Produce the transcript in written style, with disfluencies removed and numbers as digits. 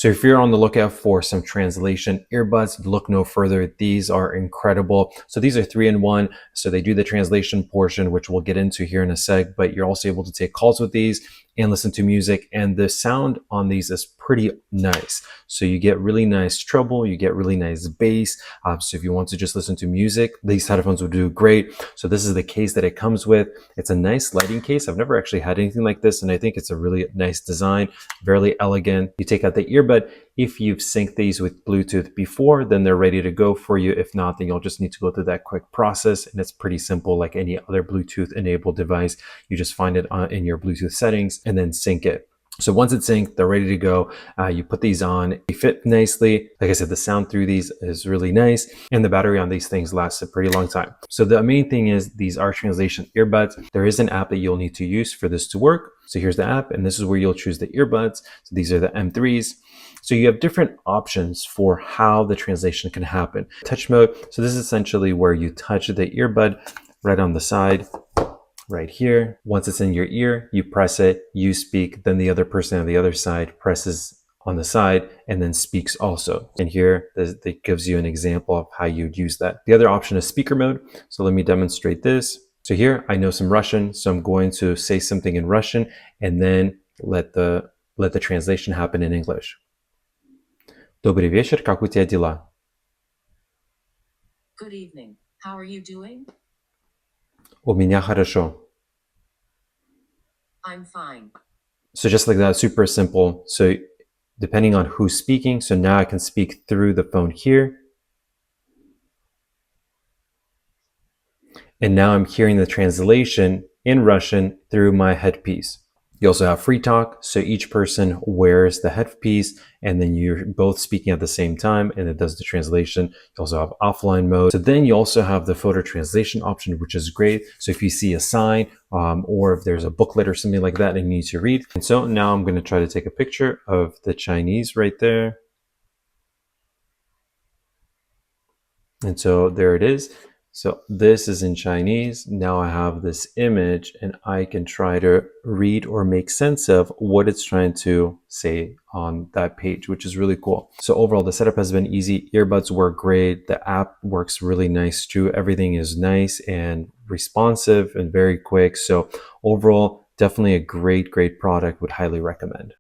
So if you're on the lookout for some translation earbuds, look no further. These are incredible. So these are 3-in-1. So they do the translation portion, which we'll get into here in a sec, but you're also able to take calls with these and listen to music. And the sound on these is pretty nice. So you get really nice treble, you get really nice bass. So if you want to just listen to music, these headphones would do great. So this is the case that it comes with. It's a nice lighting case. I've never actually had anything like this, and I think it's a really nice design, very elegant. You take out the earbud. If you've synced these with Bluetooth before, then they're ready to go for you. If not, then you'll just need to go through that quick process, and it's pretty simple like any other Bluetooth enabled device. You just find it in your Bluetooth settings and then sync it. So once it's synced, they're ready to go. You put these on, they fit nicely. Like I said, the sound through these is really nice, and the battery on these things lasts a pretty long time. So the main thing is these are translation earbuds. There is an app that you'll need to use for this to work. So here's the app, and this is where you'll choose the earbuds. So these are the M3s. So you have different options for how the translation can happen. Touch mode. So this is essentially where you touch the earbud right on the side, right here. Once it's in your ear, you press it, you speak, then the other person on the other side presses on the side and then speaks also. And here it gives you an example of how you'd use that. The other option is speaker mode. So let me demonstrate this. So here I know some Russian, so I'm going to say something in Russian and then let the translation happen in English. Добрый вечер, как у тебя дела? Good evening. How are you doing? У меня хорошо. I'm fine. So just like that, super simple. So depending on who's speaking, so now I can speak through the phone here. And now I'm hearing the translation in Russian through my headpiece. You also have free talk, so each person wears the headpiece and then you're both speaking at the same time and it does the translation. You also have offline mode. So then you also have the photo translation option, which is great. So if you see a sign or if there's a booklet or something like that and you need to read. And so now I'm going to try to take a picture of the Chinese right there. And so there it is. So this is in Chinese. Now I have this image and I can try to read or make sense of what it's trying to say on that page, which is really cool. So overall, the setup has been easy. Earbuds work great. The app works really nice too. Everything is nice and responsive and very quick. So overall, definitely a great product. Would highly recommend.